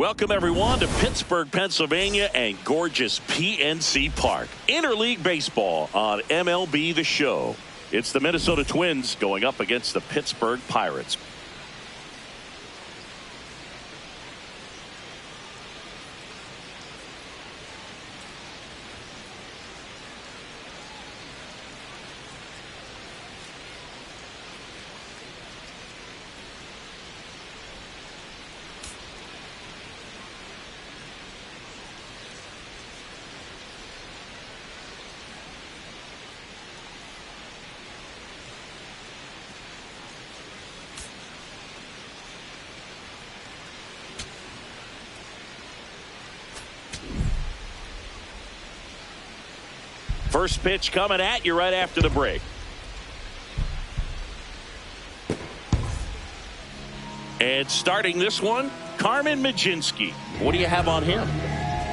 Welcome, everyone, to Pittsburgh, Pennsylvania and gorgeous PNC Park. Interleague Baseball on MLB The Show. It's the Minnesota Twins going up against the Pittsburgh Pirates. First pitch coming at you right after the break. And starting this one, Carmen Mlodzinski. What do you have on him?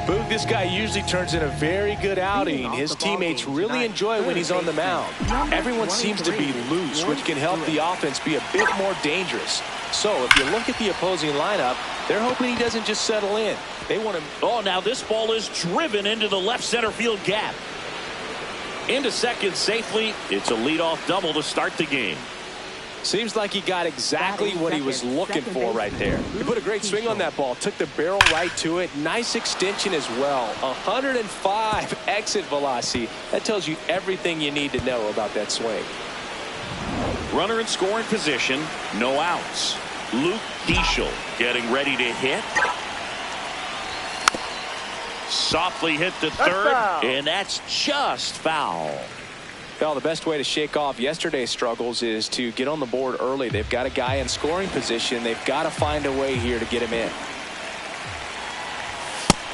Boog, this guy usually turns in a very good outing. His teammates really enjoy when he's on the mound. Everyone seems to be loose, which can help the offense be a bit more dangerous. So if you look at the opposing lineup, they're hoping he doesn't just settle in. They want him. Oh, now this ball is driven into the left center field gap. Into second safely. It's a leadoff double to start the game. Seems like he got exactly what he was looking for right there. He put a great swing on that ball. Took the barrel right to it. Nice extension as well. 105 exit velocity. That tells you everything you need to know about that swing. Runner in scoring position. No outs. Luke Diesel getting ready to hit. Softly hit to third, and that's just foul. Well, the best way to shake off yesterday's struggles is to get on the board early. They've got a guy in scoring position. They've got to find a way here to get him in.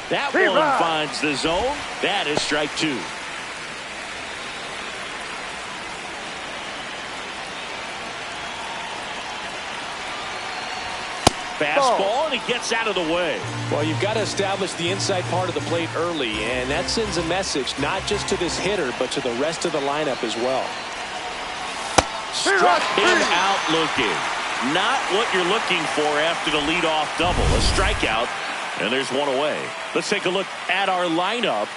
That one finds the zone. That is strike two. Fastball, and he gets out of the way. Well, you've got to establish the inside part of the plate early, and that sends a message not just to this hitter, but to the rest of the lineup as well. Struck him out looking. Not what you're looking for after the leadoff double. A strikeout, and there's one away. Let's take a look at our lineup.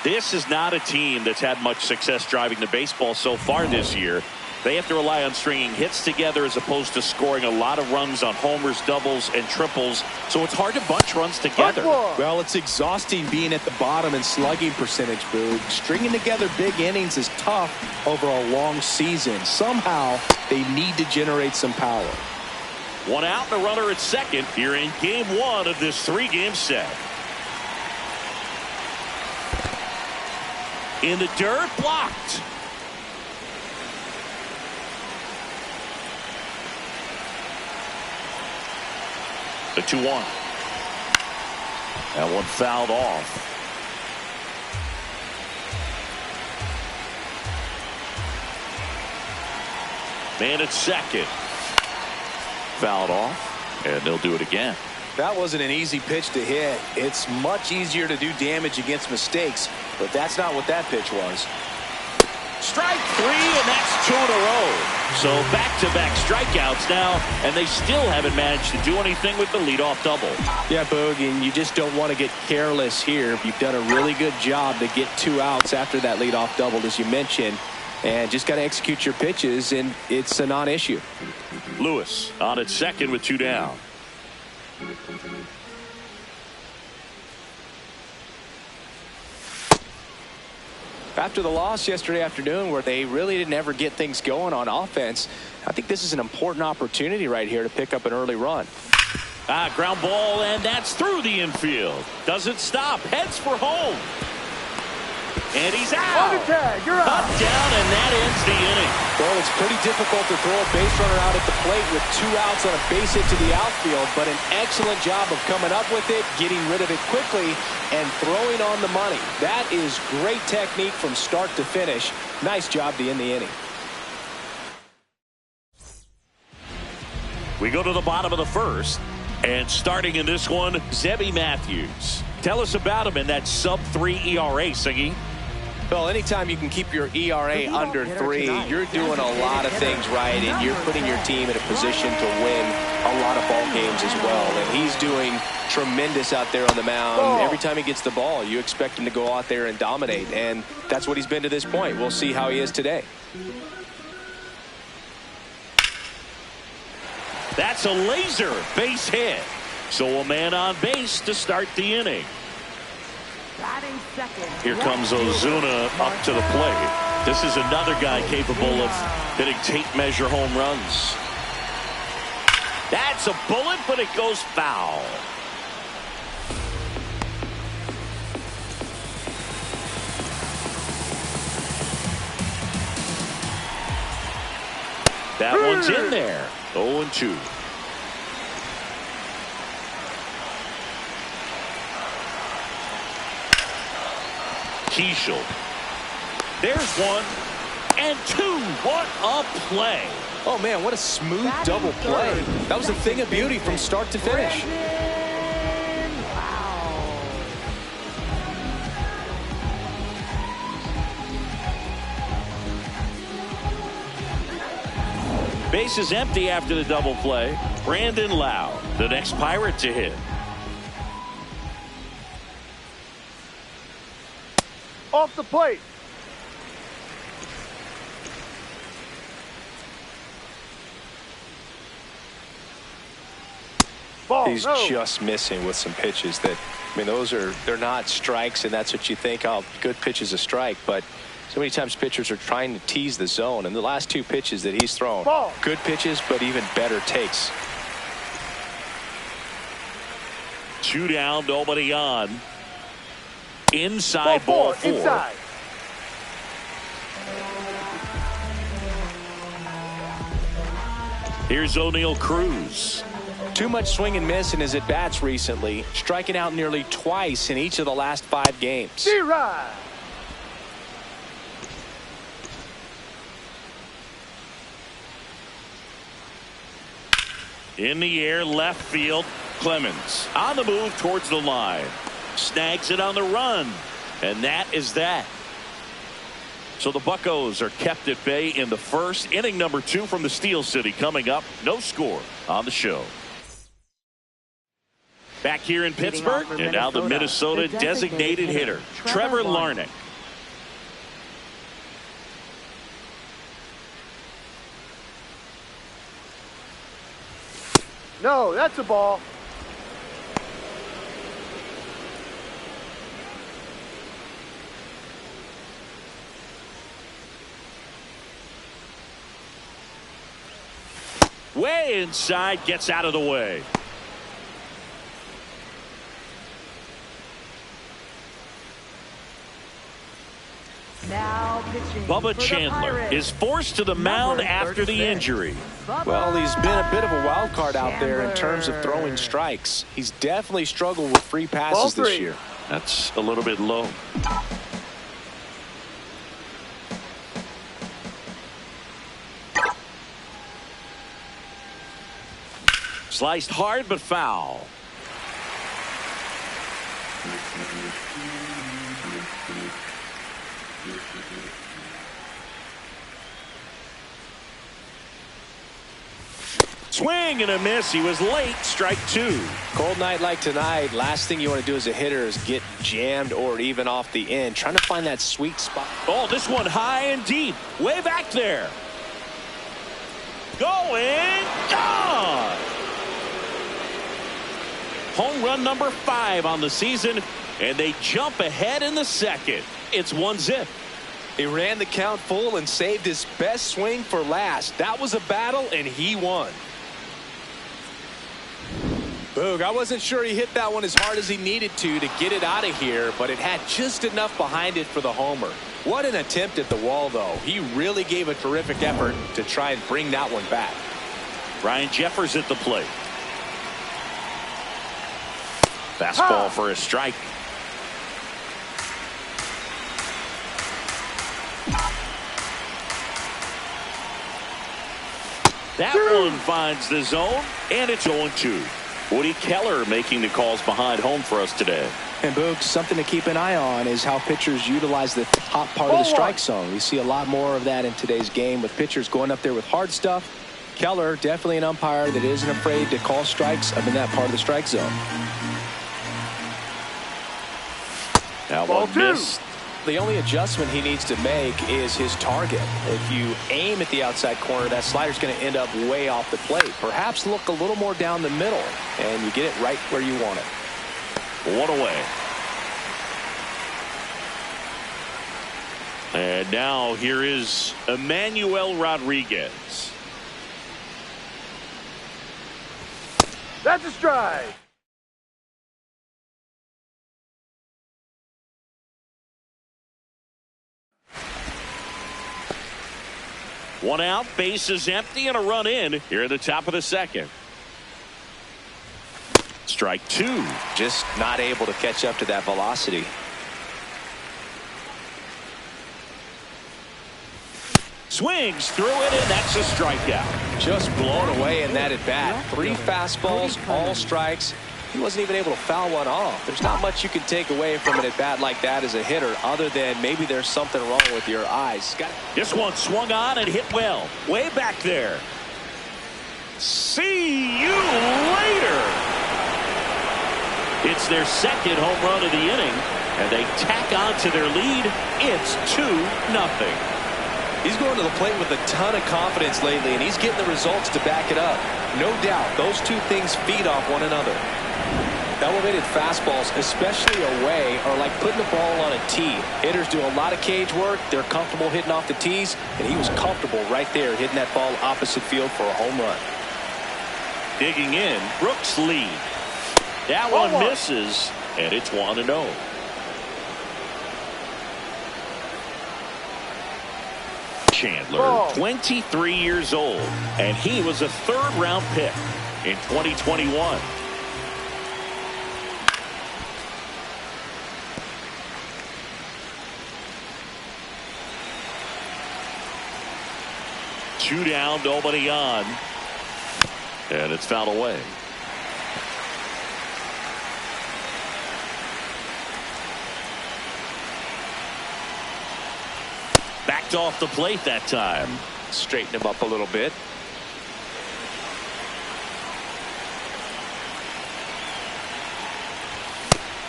This is not a team that's had much success driving the baseball so far this year. They have to rely on stringing hits together as opposed to scoring a lot of runs on homers, doubles, and triples. So it's hard to bunch runs together. Well, it's exhausting being at the bottom in slugging percentage, Boog. Stringing together big innings is tough over a long season. Somehow, they need to generate some power. One out and a runner at second here in game one of this three-game set. In the dirt, blocked. The 2-1. That one fouled off. Man at second. Fouled off, and they'll do it again. That wasn't an easy pitch to hit. It's much easier to do damage against mistakes, but that's not what that pitch was. Strike three, and that's two in a row. So back-to-back strikeouts now, and they still haven't managed to do anything with the leadoff double. Yeah, Boog, and you just don't want to get careless here. You've done a really good job to get 2 outs after that leadoff double, as you mentioned, and just got to execute your pitches, and it's a non-issue. Lewis on at second with 2 down. After the loss yesterday afternoon where they really didn't ever get things going on offense, I think this is an important opportunity right here to pick up an early run. Ground ball, and that's through the infield. Doesn't stop, heads for home. And he's out. Cut down, and that ends the inning. Well, it's pretty difficult to throw a base runner out at the plate with 2 outs on a base hit to the outfield, but an excellent job of coming up with it, getting rid of it quickly, and throwing on the money. That is great technique from start to finish. Nice job to end the inning. We go to the bottom of the first, and starting in this one, Zebby Matthews. Tell us about him in that sub-3 ERA, Singy. Well, anytime you can keep your ERA under 3, you're doing a lot of things right, and you're putting your team in a position to win a lot of ball games as well. And he's doing tremendous out there on the mound. Every time he gets the ball, you expect him to go out there and dominate, and that's what he's been to this point. We'll see how he is today. That's a laser base hit. So a man on base to start the inning. Here comes Ozuna up to the plate. This is another guy capable of hitting tape measure home runs. That's a bullet, but it goes foul. That one's in there. 0-2. Keishel. There's 1 and 2. What a play. Oh, man, what a smooth double play. That was a thing of beauty from start to finish. Base is empty after the double play. Brandon Lau, the next Pirate to hit. Off the plate. Ball, He's just missing with some pitches that, I mean, they're not strikes, and that's what you think, oh, good pitch is a strike, but so many times pitchers are trying to tease the zone, and the last 2 pitches that he's thrown, good pitches, but even better takes. 2 down, nobody on. Inside ball 4. Inside. Here's O'Neal Cruz. Too much swing and miss in his at-bats recently, striking out nearly twice in each of the last 5 games. D-Rod. In the air, left field. Clemens on the move towards the line. Snags it on the run. And that is that. So the Buccos are kept at bay in the first. Inning number 2 from the Steel City coming up. No score on the show. Back here in Pittsburgh, and now the Minnesota designated hitter, Trevor Larnach. No, that's a ball. Way inside, gets out of the way. Now pitching Bubba for Chandler is forced to the mound after the injury. Well, he's been a bit of a wild card out there in terms of throwing strikes. He's definitely struggled with free passes this year. That's a little bit low. Sliced hard but foul. Swing and a miss. He was late. Strike 2. Cold night like tonight, last thing you want to do as a hitter is get jammed or even off the end. Trying to find that sweet spot. Oh, this one high and deep. Way back there. Going. Gone. Home run number 5 on the season, and they jump ahead in the second. It's 1-0. He ran the count full and saved his best swing for last. That was a battle, and he won. Boog, I wasn't sure he hit that one as hard as he needed to get it out of here, but it had just enough behind it for the homer. What an attempt at the wall, though. He really gave a terrific effort to try and bring that one back. Ryan Jeffers at the plate. Fastball for a strike. That one finds the zone, and it's 0-2. Woody Keller making the calls behind home for us today. And Boog, something to keep an eye on is how pitchers utilize the top part of the strike zone. We see a lot more of that in today's game with pitchers going up there with hard stuff. Keller, definitely an umpire that isn't afraid to call strikes up in that part of the strike zone. That one missed. The only adjustment he needs to make is his target. If you aim at the outside corner, that slider's going to end up way off the plate. Perhaps look a little more down the middle, and you get it right where you want it. One away. And now here is Emmanuel Rodriguez. That's a strike. One out, bases empty, and a run in here at the top of the second. Strike two. Just not able to catch up to that velocity. Swings through it, and that's a strikeout. Just blown away in that at bat. 3 fastballs, all strikes. He wasn't even able to foul one off. There's not much you can take away from an at bat like that as a hitter, other than maybe there's something wrong with your eyes. This one swung on and hit well. Way back there. See you later. It's their second home run of the inning, and they tack on to their lead. It's 2-0. He's going to the plate with a ton of confidence lately, and he's getting the results to back it up. No doubt, those two things feed off one another. Elevated fastballs, especially away, are like putting the ball on a tee. Hitters do a lot of cage work. They're comfortable hitting off the tees, and he was comfortable right there hitting that ball opposite field for a home run. Digging in, Brooks lead. That one misses, and it's 1-0. Chandler, 23 years old, and he was a third-round pick in 2021. Two down, nobody on, and it's fouled away. Backed off the plate that time. Straighten him up a little bit.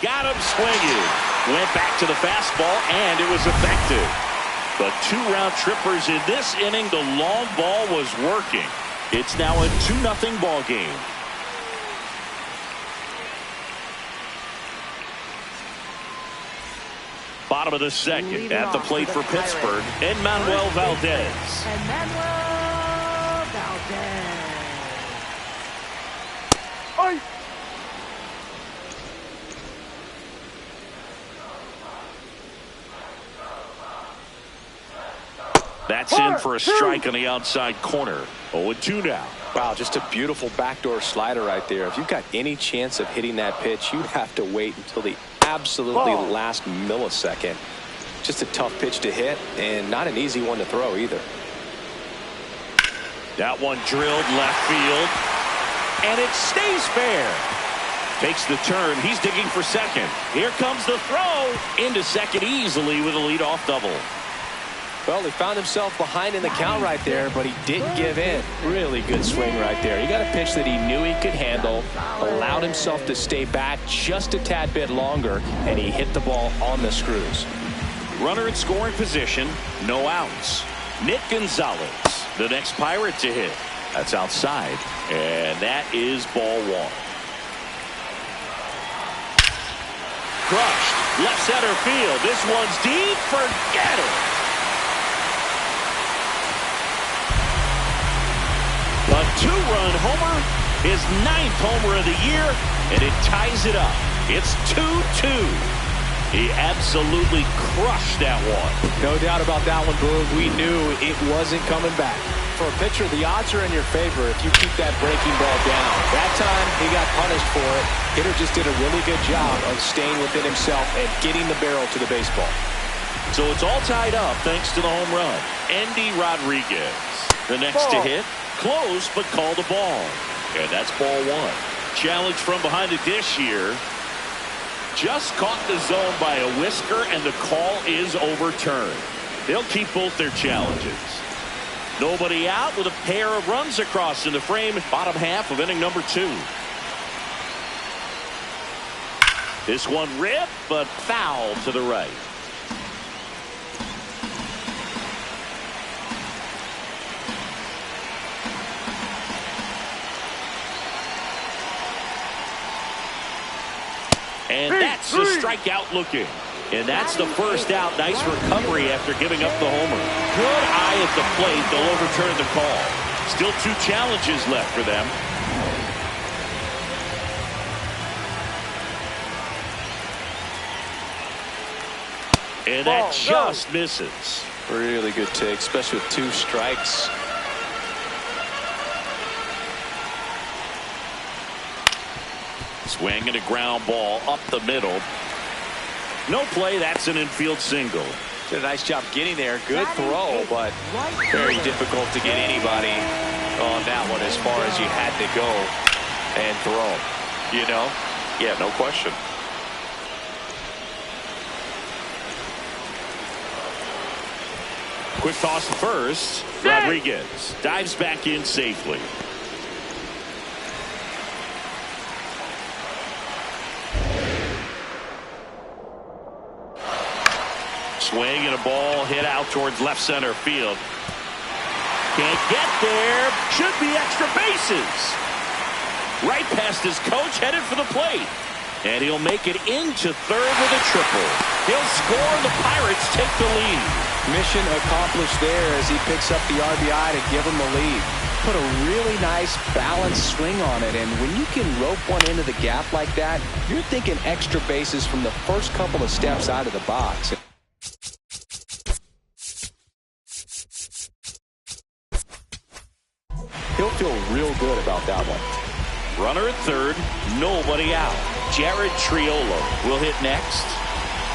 Got him swinging. Went back to the fastball, and it was effective. The 2 round trippers in this inning. The long ball was working. It's now a 2-0 ball game. Bottom of the second, at the plate for Pittsburgh, Emmanuel Valdez. Emmanuel Valdez. That's in for a strike on the outside corner. 0-2 now. Wow, just a beautiful backdoor slider right there. If you've got any chance of hitting that pitch, you have to wait until the absolutely last millisecond. Just a tough pitch to hit, and not an easy one to throw either. That one drilled left field, and it stays fair. Takes the turn. He's digging for second. Here comes the throw into second easily with a leadoff double. Well, he found himself behind in the count right there, but he didn't give in. Really good swing right there. He got a pitch that he knew he could handle, allowed himself to stay back just a tad bit longer, and he hit the ball on the screws. Runner in scoring position, no outs. Nick Gonzalez, the next Pirate to hit. That's outside, and that is ball one. Crushed, left center field. This one's deep, forget it. A 2-run homer, his 9th homer of the year, and it ties it up. It's 2-2. He absolutely crushed that one. No doubt about that one, Boog. We knew it wasn't coming back. For a pitcher, the odds are in your favor if you keep that breaking ball down. That time, he got punished for it. Hitter just did a really good job of staying within himself and getting the barrel to the baseball. So it's all tied up thanks to the home run. Endy Rodriguez, the next to hit. Close, but called a ball. And that's ball one. Challenge from behind the dish here. Just caught the zone by a whisker, and the call is overturned. They'll keep both their challenges. Nobody out with a pair of runs across in the frame. Bottom half of inning number 2. This one ripped, but foul to the right. And that's the strikeout looking. And that's the first out. Nice recovery after giving up the homer. Good eye at the plate. They'll overturn the call. Still 2 challenges left for them. And that just misses. Really good take, especially with 2 strikes. Swing and a ground ball up the middle. No play. That's an infield single. Did a nice job getting there. Good throw, but very difficult to get anybody on that one as far as you had to go and throw. You know? Yeah, no question. Quick toss to first. Rodriguez dives back in safely. Swing and a ball hit out towards left center field. Can't get there. Should be extra bases. Right past his coach, headed for the plate. And he'll make it into third with a triple. He'll score. The Pirates take the lead. Mission accomplished there as he picks up the RBI to give him the lead. Put a really nice balanced swing on it, and when you can rope one into the gap like that, you're thinking extra bases from the first couple of steps out of the box. He'll feel real good about that one. Runner at third, nobody out. Jared Triolo will hit next.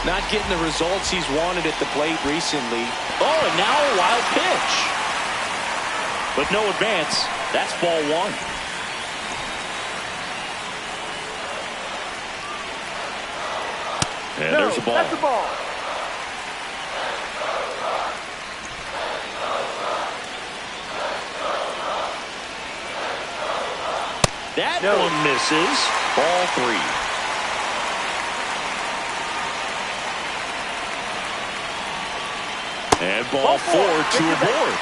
Not getting the results he's wanted at the plate recently. Oh, and now a wild pitch. But no advance. That's ball 1. And there's a ball. That's a ball. That one misses. Ball 3. And ball 4 to aboard.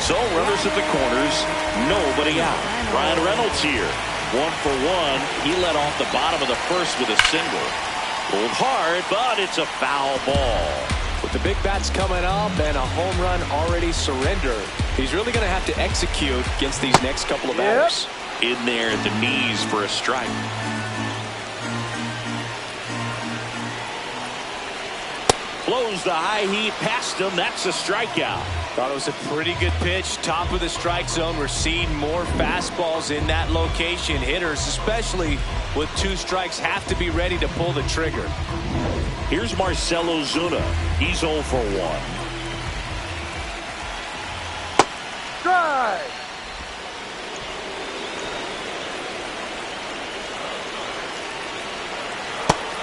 So runners at the corners, nobody out. Ryan Reynolds here. 1 for 1. He led off the bottom of the first with a single. Pulled hard, but it's a foul ball. With the big bats coming up and a home run already surrendered, he's really going to have to execute against these next couple of batters. In there at the knees for a strike. Blows the high heat past him. That's a strikeout. Thought it was a pretty good pitch. Top of the strike zone. We're seeing more fastballs in that location. Hitters, especially with 2 strikes, have to be ready to pull the trigger. Here's Marcell Ozuna. He's 0 for 1. Strike.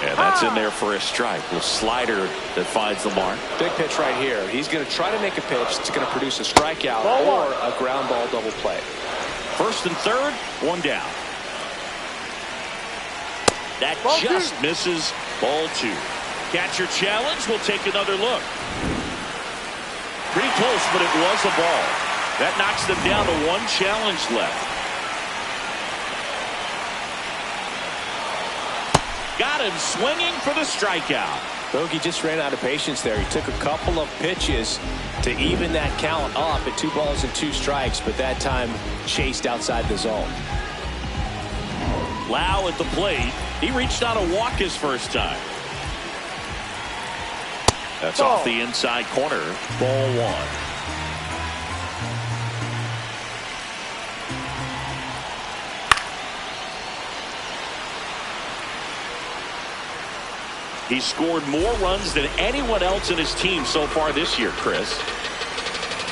And that's in there for a strike. A slider that finds the mark. Big pitch right here. He's going to try to make a pitch that's going to produce a strikeout or a ground ball double play. First and third, 1 down. That just misses. Ball 2. Catcher challenge. We'll take another look. Pretty close, but it was a ball. That knocks them down to 1 challenge left. Got him swinging for the strikeout. Bogey just ran out of patience there. He took a couple of pitches to even that count up at 2 balls and 2 strikes, but that time chased outside the zone. Lau at the plate. He reached out a walk his first time. That's off the inside corner. Ball 1. He scored more runs than anyone else in his team so far this year, Chris.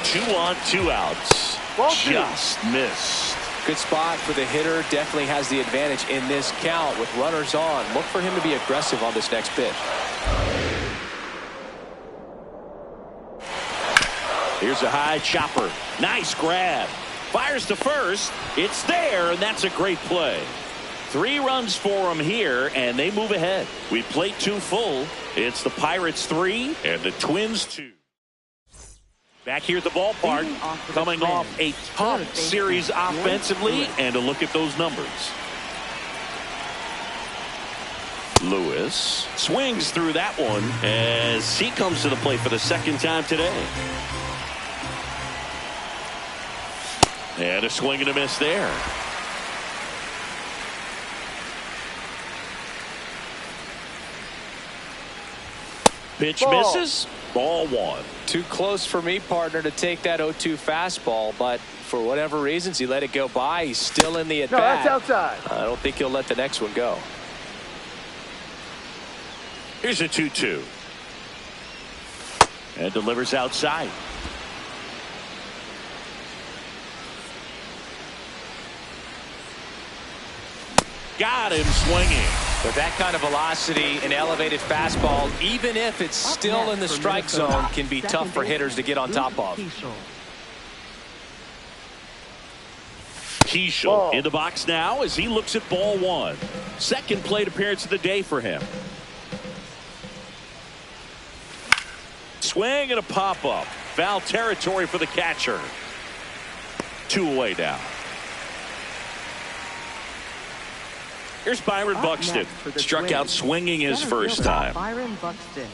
2 on, 2 outs. Just missed. Good spot for the hitter. Definitely has the advantage in this count with runners on. Look for him to be aggressive on this next pitch. Here's a high chopper. Nice grab. Fires to first. It's there, and that's a great play. 3 runs for them here, and they move ahead. We played 2 full. It's the Pirates 3 and the Twins 2. Back here at the ballpark, coming off a tough series offensively, and a look at those numbers. Lewis swings through that one as he comes to the plate for the 2nd time today. And a swing and a miss there. Pitch misses. Ball 1. Too close for me, partner, to take that 0-2 fastball, but for whatever reasons, he let it go by. He's still in the at-bat. No, that's outside. I don't think he'll let the next one go. Here's a 2-2. And delivers outside. Got him swinging. With that kind of velocity, an elevated fastball, even if it's still in the strike zone, can be tough for hitters to get on top of. Keishel in the box now as he looks at ball 1. 2nd plate appearance of the day for him. Swing and a pop-up. Foul territory for the catcher. 2 away now. Here's Byron Buxton. Struck out swinging his first time. Byron Buxton.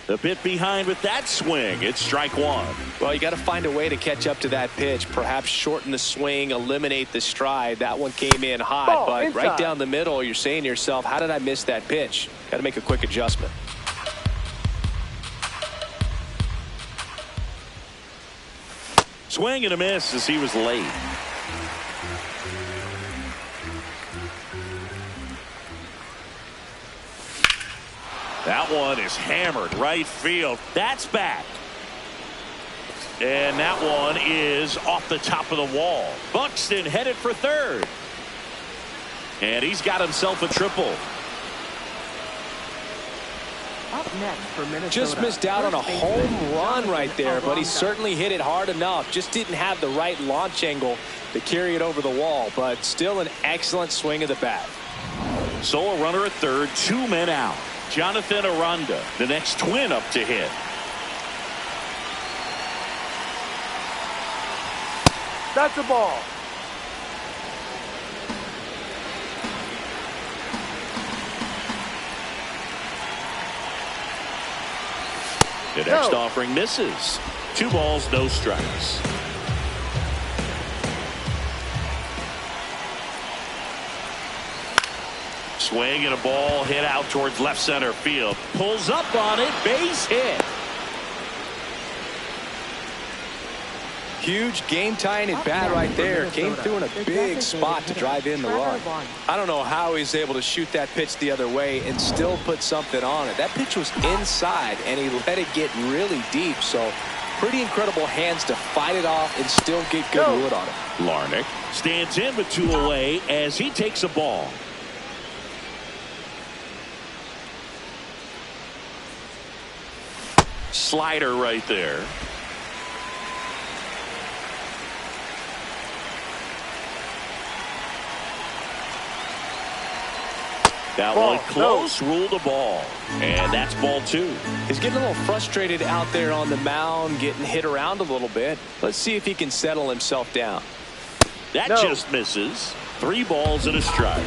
A bit behind with that swing. It's strike 1. Well, you got to find a way to catch up to that pitch. Perhaps shorten the swing, eliminate the stride. That one came in hot, but inside. right down the middle, you're saying to yourself, how did I miss that pitch? Got to make a quick adjustment. Swing and a miss as he was late. That one is hammered right field. That's back. And that one is off the top of the wall. Buxton headed for 3rd. And he's got himself a triple. Up next for Minnesota. Just missed out on a home run right there, but he certainly hit it hard enough. Just didn't have the right launch angle to carry it over the wall, but still an excellent swing of the bat. So a runner at 3rd, 2 men out. Jonathan Aranda, the next Twin up to hit. That's a ball. The next offering misses. 2 balls, no strikes. Swing and a ball hit out towards left center field. Pulls up on it. Base hit. Huge game-tying at bat right there. Came through in a big spot to drive in the run. I don't know how he's able to shoot that pitch the other way and still put something on it. That pitch was inside, and he let it get really deep. So pretty incredible hands to fight it off and still get good wood on it. Larnick stands in with 2 away as he takes a ball. Slider right there. That one close, ruled the ball. And that's ball 2. He's getting a little frustrated out there on the mound, getting hit around a little bit. Let's see if he can settle himself down. That just misses. 3 balls and a strike.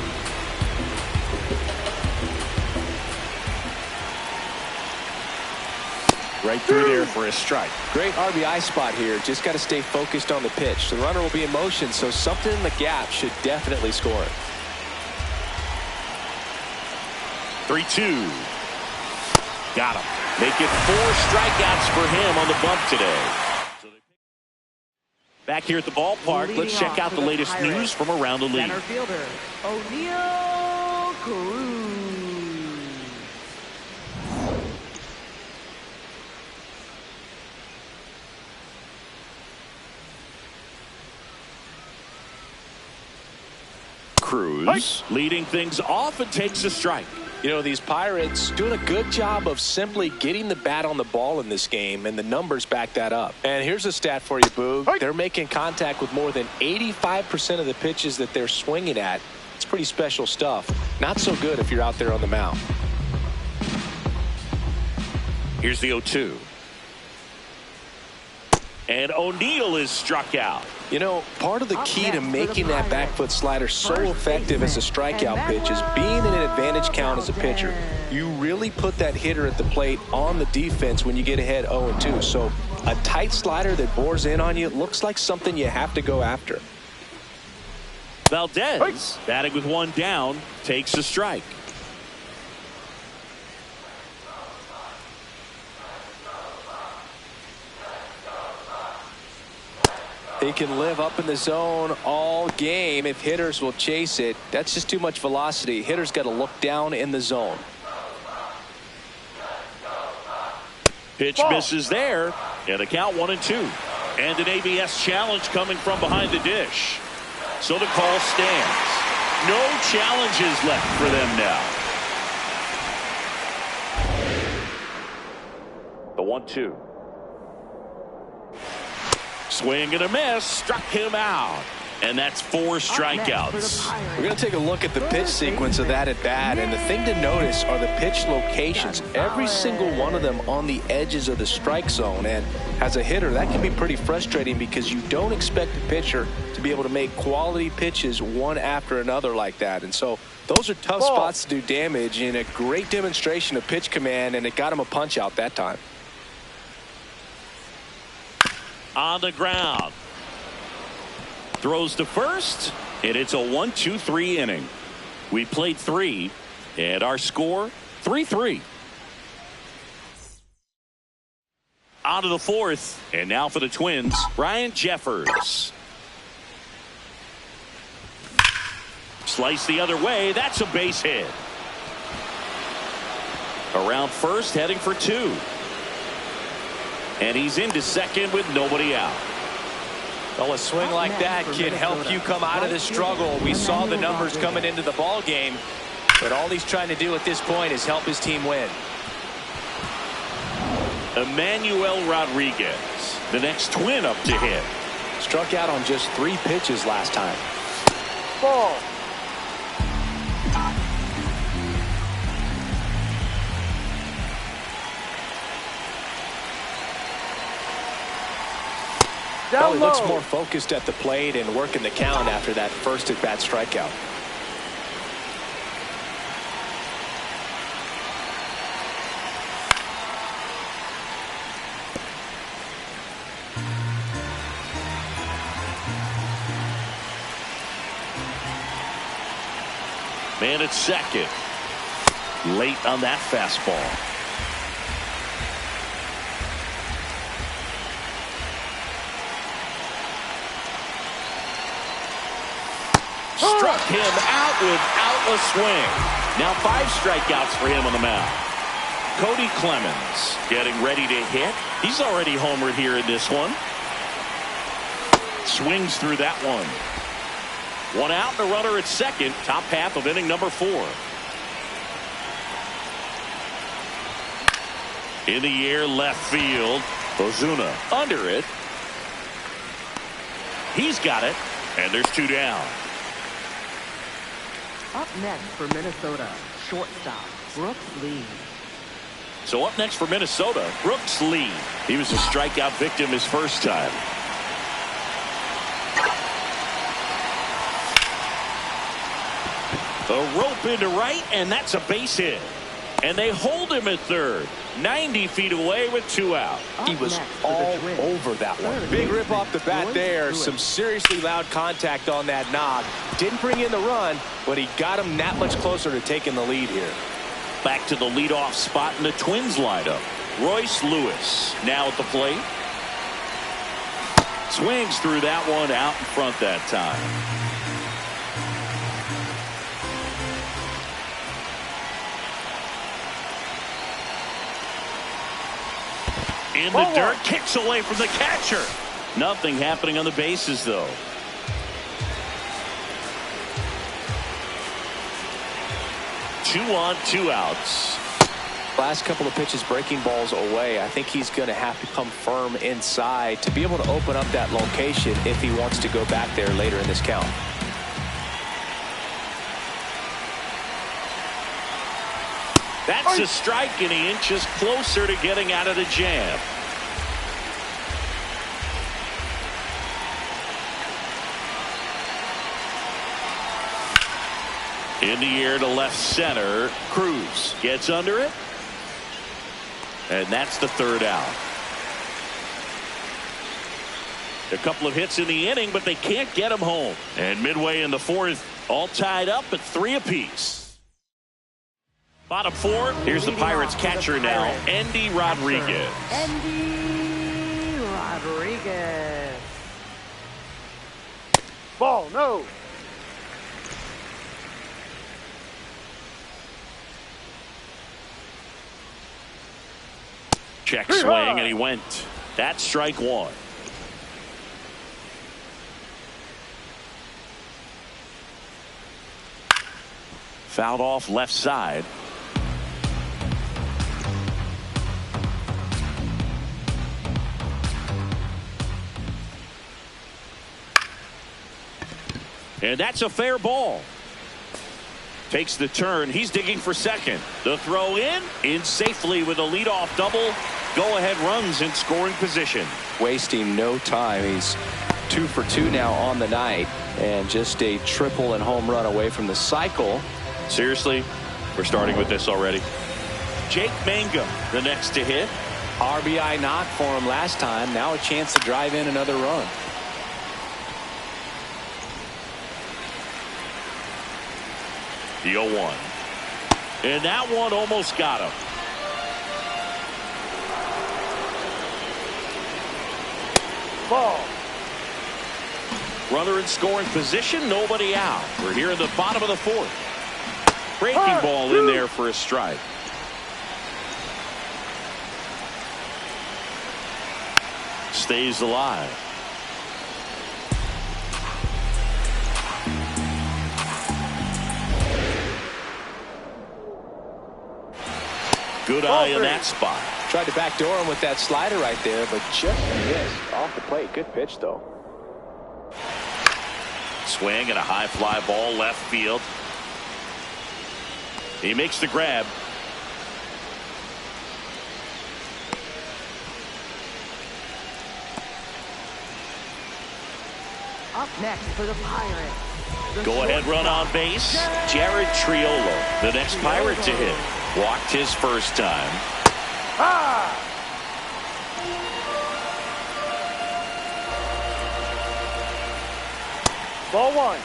Right through there for a strike. Great RBI spot here. Just got to stay focused on the pitch. The runner will be in motion, so something in the gap should definitely score it. 3-2. Got him. Make it 4 strikeouts for him on the bump today. Back here at the ballpark, let's check out the latest news from around the league. Center fielder, O'Neal Cruz. Cruz leading things off and takes a strike. You know, these Pirates doing a good job of simply getting the bat on the ball in this game, and the numbers back that up. And here's a stat for you, Boog. They're making contact with more than 85% of the pitches that they're swinging at. It's pretty special stuff. Not so good if you're out there on the mound. Here's the 0-2. And O'Neill is struck out. You know, part of the key to making that back foot slider so effective as a strikeout pitch is being in an advantage count as a pitcher. You really put that hitter at the plate on the defense when you get ahead 0-2. So a tight slider that bores in on you looks like something you have to go after. Valdez, batting with one down, takes a strike. He can live up in the zone all game if hitters will chase it. That's just too much velocity. Hitters got to look down in the zone. Pitch misses there, and a count 1-2. And an ABS challenge coming from behind the dish. So the call stands. No challenges left for them now. The 1-2. Swing and a miss, struck him out. And that's 4 strikeouts. We're going to take a look at the pitch sequence of that at bat. And the thing to notice are the pitch locations. Every single one of them on the edges of the strike zone. And as a hitter, that can be pretty frustrating because you don't expect a pitcher to be able to make quality pitches one after another like that. And so those are tough spots to do damage, and a great demonstration of pitch command, and it got him a punch out that time. On the ground. Throws to first, and it's a 1-2-3 inning. We played 3, and our score 3-3. On to the 4th, and now for the Twins, Ryan Jeffers. Slice the other way, that's a base hit. Around first, heading for 2. And he's into second with nobody out. Well, a swing like that can help you come out of the struggle. We saw the numbers coming into the ball game, but all he's trying to do at this point is help his team win. Emmanuel Rodriguez, the next Twin up to hit. Struck out on just 3 pitches last time. Ball. Well, he looks more focused at the plate and working the count after that first at-bat strikeout. Man at second. Late on that fastball. Struck him out without a swing. Now 5 strikeouts for him on the mound. Cody Clemens getting ready to hit. He's already homered here in this one. Swings through that one. 1 out and a runner at second. Top half of inning number 4. In the air, left field. Ozuna under it. He's got it. And there's 2 down. Up next for Minnesota, shortstop, Brooks Lee. So up next for Minnesota, Brooks Lee. He was a strikeout victim his first time. A rope into right, and that's a base hit. And they hold him at third. 90 feet away with 2 out. He was all over that one. Big rip off the bat there. Some seriously loud contact on that knock. Didn't bring in the run, but he got him that much closer to taking the lead here. Back to the leadoff spot in the Twins lineup. Royce Lewis now at the plate. Swings through that one out in front that time. In the dirt, kicks away from the catcher. Nothing happening on the bases, though. 2 on, 2 outs. Last couple of pitches breaking balls away. I think he's going to have to come firm inside to be able to open up that location if he wants to go back there later in this count. That's a strike, and he inches closer to getting out of the jam. In the air to left center. Cruz gets under it. And that's the 3rd out. A couple of hits in the inning, but they can't get him home. And midway in the 4th, all tied up at 3 apiece. Bottom 4, here's the Pirates catcher now, Andy Rodriguez. Andy Rodriguez. Ball, no. Check swing, and he went. That's strike 1. Fouled off left side. And that's a fair ball. Takes the turn. He's digging for second. The throw in safely with a leadoff double. Go-ahead runs in scoring position. Wasting no time. He's 2 for 2 now on the night, and just a triple and home run away from the cycle. Seriously, we're starting with this already. Jake Mangum, the next to hit. RBI knock for him last time. Now a chance to drive in another run. The 0-1. And that one almost got him. Ball. Runner in scoring position, nobody out. We're here in the bottom of the 4th. Breaking ball in there for a strike. Stays alive. Good eye in that spot. Tried to backdoor him with that slider right there, but just missed off the plate. Good pitch, though. Swing and a high fly ball left field. He makes the grab. Up next for the Pirates. Go ahead run on base. Jared Triolo, the next Pirate to hit. Walked his first time. Ball 1.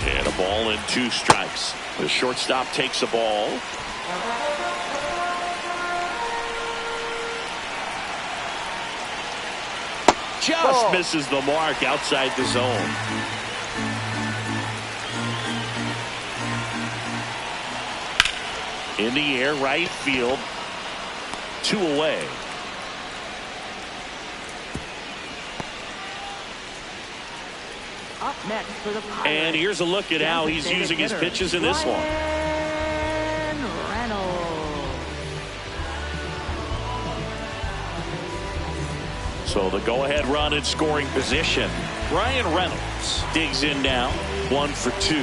And a ball and 2 strikes. The shortstop takes a ball. Just misses the mark outside the zone. In the air, right field. 2 away. Up next for the Pirates. And here's a look at how he's using his pitches in this one. So the go-ahead run in scoring position. Ryan Reynolds digs in now. 1 for 2.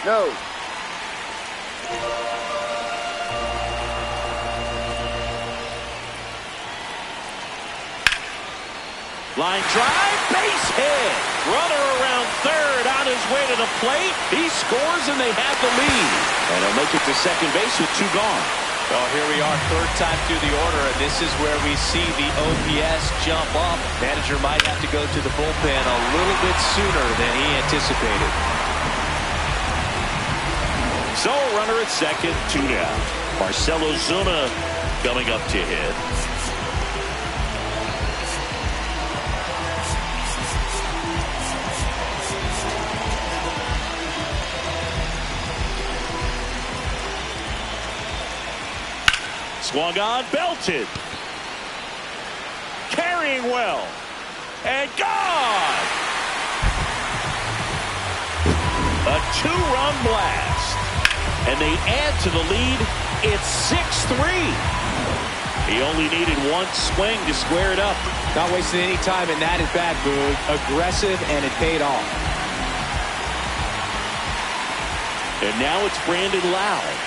No. Line drive, base hit. Runner around third on his way to the plate. He scores and they have the lead. And he'll make it to second base with 2 gone. Well, here we are, 3rd time through the order, and this is where we see the OPS jump up. Manager might have to go to the bullpen a little bit sooner than he anticipated. So, runner at second, 2 down. Marcelo Zuna coming up to hit. Swung on, belted. Carrying well. And gone! A two-run blast. And they add to the lead. It's 6-3. He only needed one swing to square it up. Not wasting any time, and that is bad, Boog. Aggressive, and it paid off. And now it's Brandon Lowe.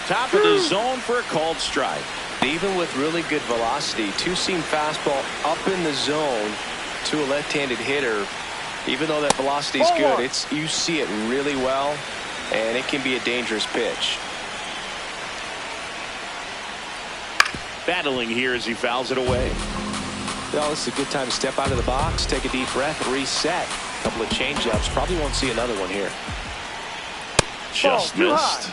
Top of the zone for a called strike. Even with really good velocity, two-seam fastball up in the zone to a left-handed hitter. Even though that velocity is good, you see it really well, and it can be a dangerous pitch. Battling here as he fouls it away. Well, this is a good time to step out of the box, take a deep breath, reset. A couple of change-ups. Probably won't see another one here. Just missed.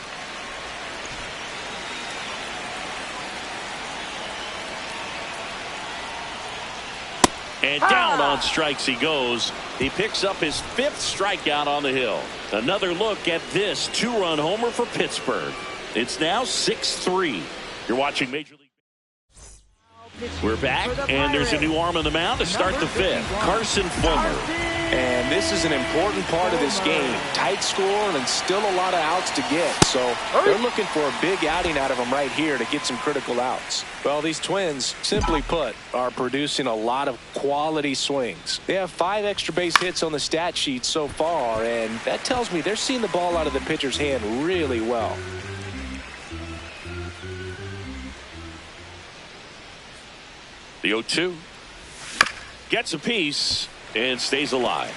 And down on strikes he goes. He picks up his 5th strikeout on the hill. Another look at this two-run homer for Pittsburgh. It's now 6-3. You're watching Major League. We're back, and there's a new arm on the mound to start the 5th. Carson Fulmer. And this is an important part of this game. Tight score and still a lot of outs to get. So they're looking for a big outing out of them right here to get some critical outs. Well, these Twins, simply put, are producing a lot of quality swings. They have 5 extra base hits on the stat sheet so far, and that tells me they're seeing the ball out of the pitcher's hand really well. The 0-2 gets a piece and stays alive.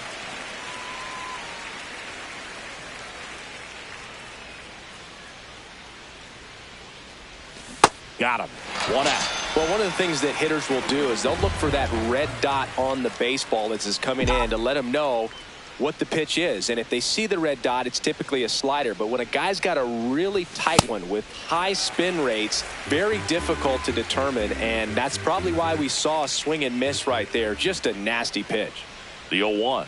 Got him. 1 out. Well, one of the things that hitters will do is they'll look for that red dot on the baseball as it's coming in to let them know what the pitch is. And if they see the red dot, it's typically a slider. But when a guy's got a really tight one with high spin rates, very difficult to determine. And that's probably why we saw a swing and miss right there. Just a nasty pitch. The 0-1.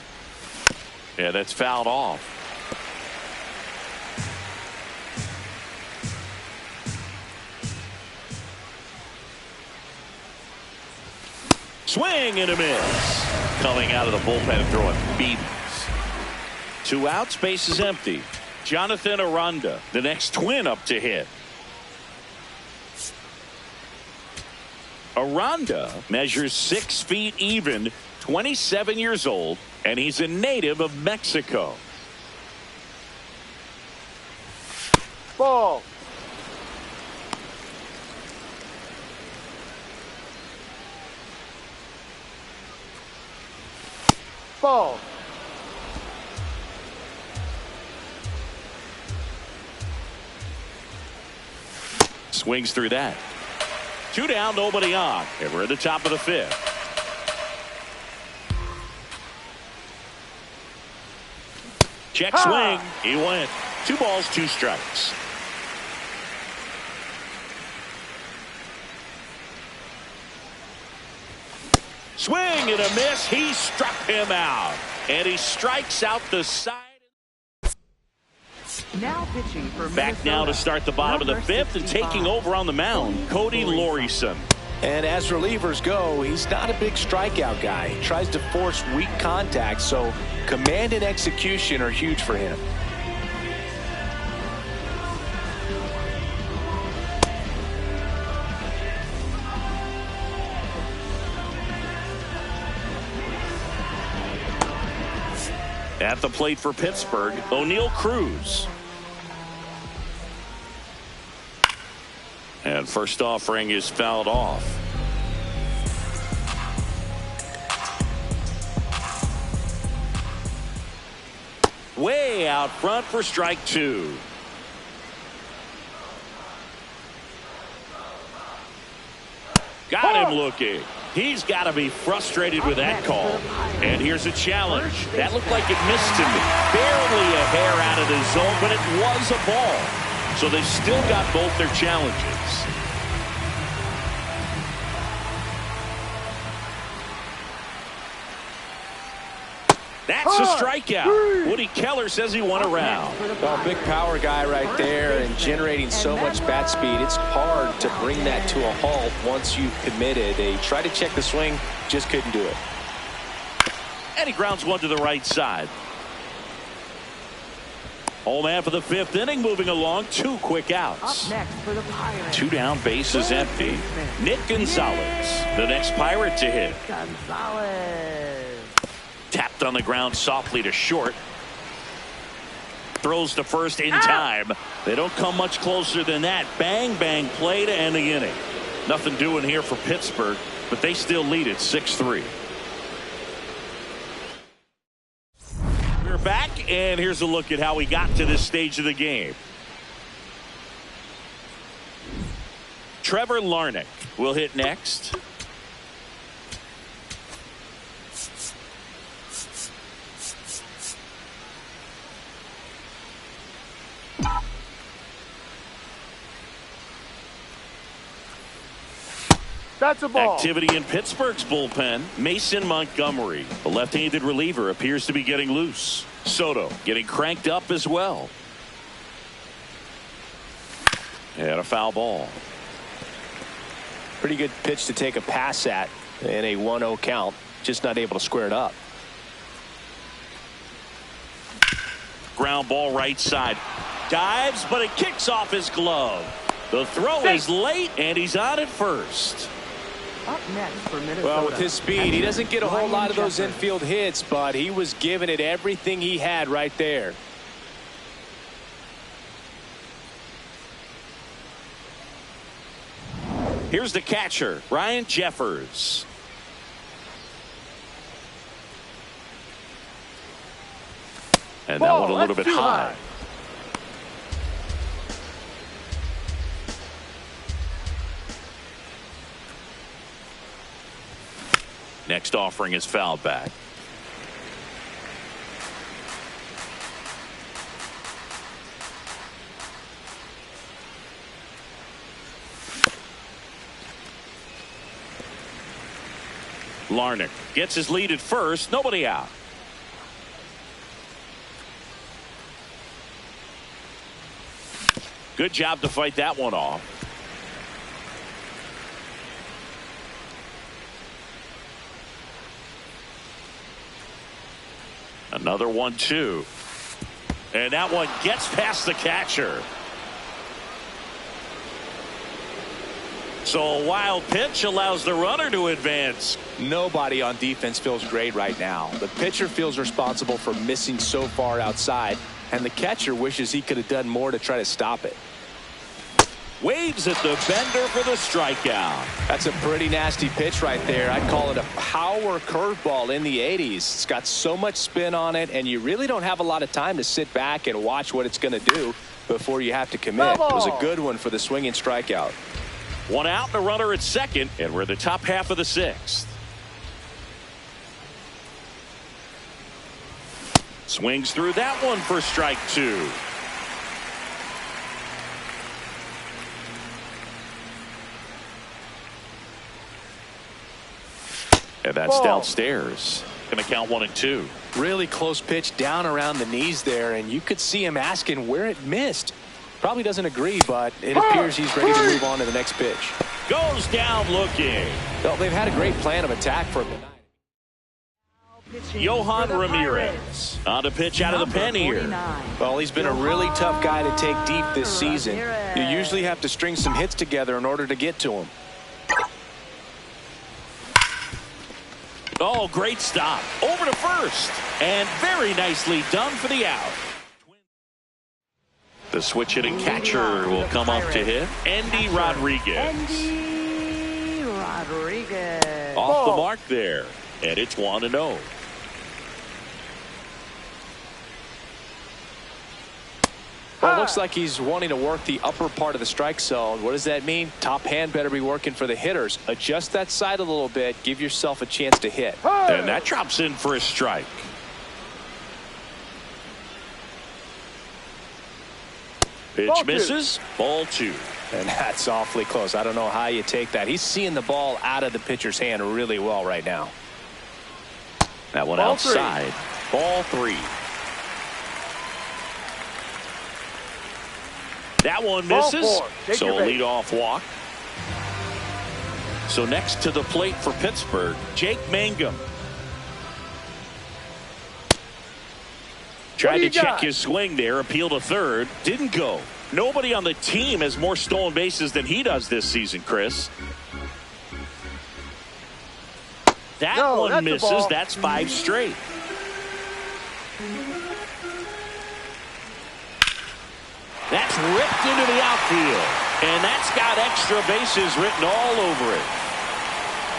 Yeah, that's fouled off. Swing and a miss. Coming out of the bullpen throwing beatings. 2 outs, base is empty. Jonathan Aranda, the next Twin up to hit. Aranda measures 6 feet even, 27 years old, and he's a native of Mexico. Ball. Ball. Swings through that. 2 down, nobody on. And we're at the top of the 5th. Check swing. He went. 2 balls, 2 strikes. Swing and a miss. He struck him out. And he strikes out the side. Now pitching for Back now to start the bottom of the 5th and taking over on the mound, Cody Lorison. And as relievers go, he's not a big strikeout guy. He tries to force weak contact, so command and execution are huge for him. At the plate for Pittsburgh, O'Neal Cruz. And first offering is fouled off. Way out front for strike 2. Got him looking. He's got to be frustrated with that call. And here's a challenge. That looked like it missed him. Barely a hair out of the zone, but it was a ball. So they've still got both their challenges. That's a strikeout. Woody Keller says he won a round. Well, big power guy right there and generating so much bat speed. It's hard to bring that to a halt once you've committed. They tried to check the swing, just couldn't do it. And he grounds one to the right side. Home half of the fifth inning moving along. 2 quick outs. Up next for the Pirates. 2 down, bases empty. Nick Gonzalez, the next Pirate to hit. Gonzalez. Tapped on the ground softly to short. Throws to first in time. They don't come much closer than that. Bang, bang play to end the inning. Nothing doing here for Pittsburgh, but they still lead it 6-3. We're back, and here's a look at how we got to this stage of the game. Trevor Larnach will hit next. That's a ball. Activity in Pittsburgh's bullpen. Mason Montgomery, the left-handed reliever, appears to be getting loose. Soto getting cranked up as well. And a foul ball. Pretty good pitch to take a pass at in a 1-0 count. Just not able to square it up. Ground ball right side. Dives, but it kicks off his glove. The throw is late, and he's on at first. Up next for Minnesota. Well, with his speed, he doesn't get a whole lot of those infield hits, but he was giving it everything he had right there. Here's the catcher, Ryan Jeffers. And that one a little bit high. Next offering is fouled back. Larnach gets his lead at first. Nobody out. Good job to fight that one off. Another 1-2. And that one gets past the catcher. So a wild pitch allows the runner to advance. Nobody on defense feels great right now. The pitcher feels responsible for missing so far outside, and the catcher wishes he could have done more to try to stop it. Waves at the bender for the strikeout. That's a pretty nasty pitch right there. I'd call it a power curveball in the 80s. It's got so much spin on it, and you really don't have a lot of time to sit back and watch what it's going to do before you have to commit. It was a good one for the swinging strikeout. One out and a runner at second, and we're in the top half of the sixth. Swings through that one for strike 2. And that's downstairs. Going to count 1-2. Really close pitch down around the knees there, and you could see him asking where it missed. Probably doesn't agree, but it appears he's ready to move on to the next pitch. Goes down looking. Well, they've had a great plan of attack for him. Yohan Ramirez on to pitch out of the pen here. Well, he's been a really tough guy to take deep this season. You usually have to string some hits together in order to get to him. Oh, great stop. Over to first. And very nicely done for the out. The switch hitting catcher will come up to hit. Endy Rodriguez. Endy Rodriguez. Off the mark there. And it's 1-0. Well, it looks like he's wanting to work the upper part of the strike zone. What does that mean? Top hand better be working for the hitters. Adjust that side a little bit. Give yourself a chance to hit. And that drops in for a strike. Pitch misses. Ball 2. And that's awfully close. I don't know how you take that. He's seeing the ball out of the pitcher's hand really well right now. That one outside. Ball 3. That one misses. Ball 4. Take So your a base. leadoff walk. So next to the plate for Pittsburgh, Jake Mangum. Tried to check his swing there, appeal to third, didn't go. Nobody on the team has more stolen bases than he does this season, Chris. That one misses. That's 5 straight. That's ripped into the outfield. And that's got extra bases written all over it.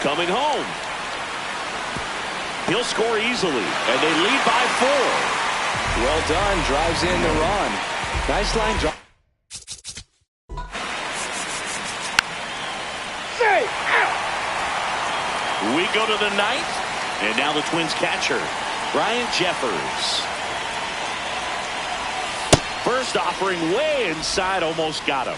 Coming home. He'll score easily. And they lead by 4. Well done. Drives in the run. Nice line drive. We go to the 9th. And now the Twins catcher, Ryan Jeffers. First offering way inside, almost got him.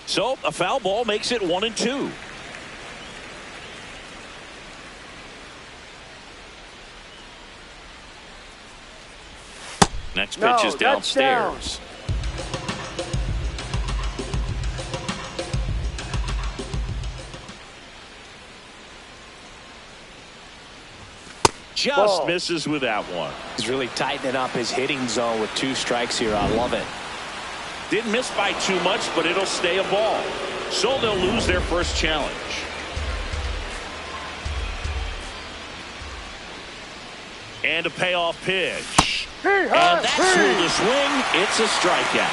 So a foul ball makes it 1-2. Next pitch is downstairs. Just misses with that one. He's really tightening up his hitting zone with 2 strikes here. I love it. Didn't miss by too much, but it'll stay a ball. So they'll lose their first challenge. And a payoff pitch. And that's through the swing. It's a strikeout.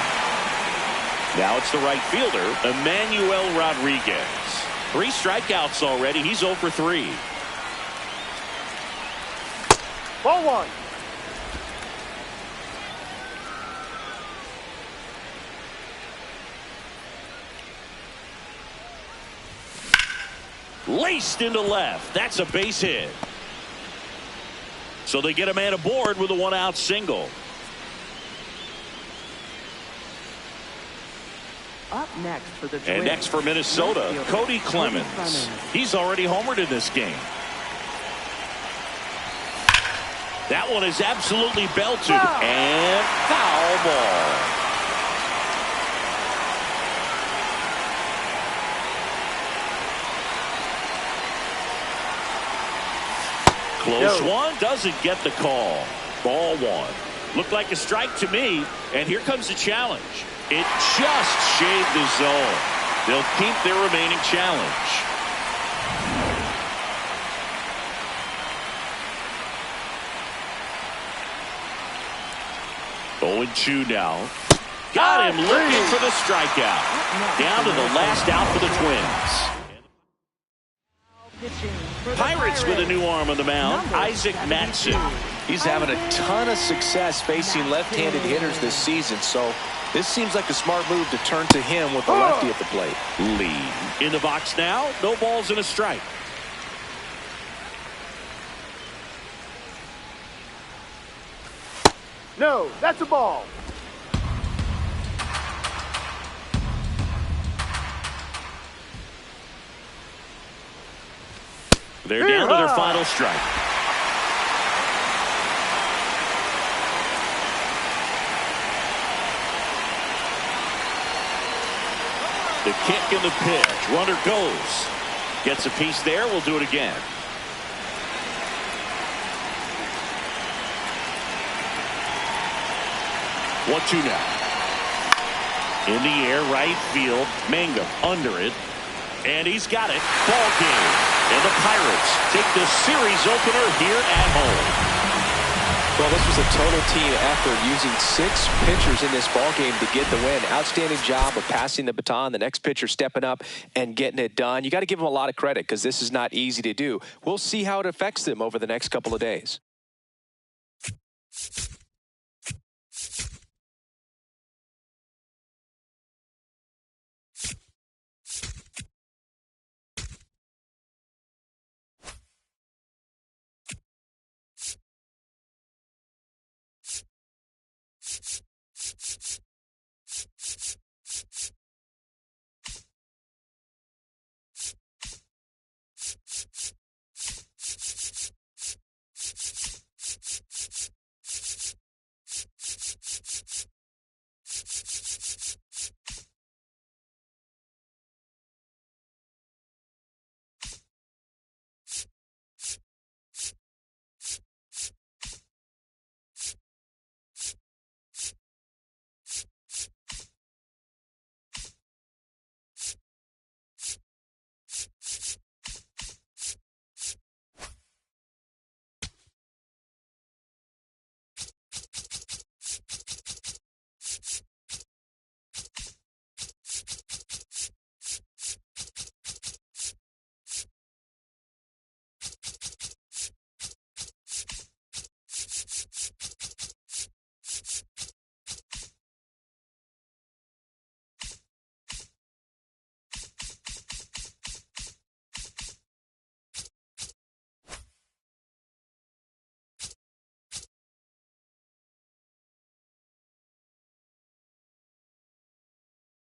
Now it's the right fielder, Emmanuel Rodriguez. 3 strikeouts already. He's 0 for 3. Ball 1. Laced into left. That's a base hit. So they get a man aboard with a 1-out single. Up next for the Twins. And next for Minnesota, Cody Clemens. He's already homered in this game. That one is absolutely belted. And foul ball. Close one, doesn't get the call. Ball 1. Looked like a strike to me, and here comes the challenge. It just shaved the zone. They'll keep their remaining challenge. 0-2 now. Got him looking for the strikeout. Down to the last out for the Twins. Pirates with a new arm on the mound, Isaac Matson. He's having a ton of success facing left-handed hitters this season, so this seems like a smart move to turn to him with the lefty at the plate. Lee in the box now, no balls and a strike. No, that's a ball. They're down to their final strike. The kick and the pitch. Runner goes. Gets a piece there. We'll do it again. One-two now. In the air, right field. Mangum under it. And he's got it. Ball game. And the Pirates take the series opener here at home. Well, this was a total team effort using 6 pitchers in this ball game to get the win. Outstanding job of passing the baton. The next pitcher stepping up and getting it done. You got to give them a lot of credit because this is not easy to do. We'll see how it affects them over the next couple of days.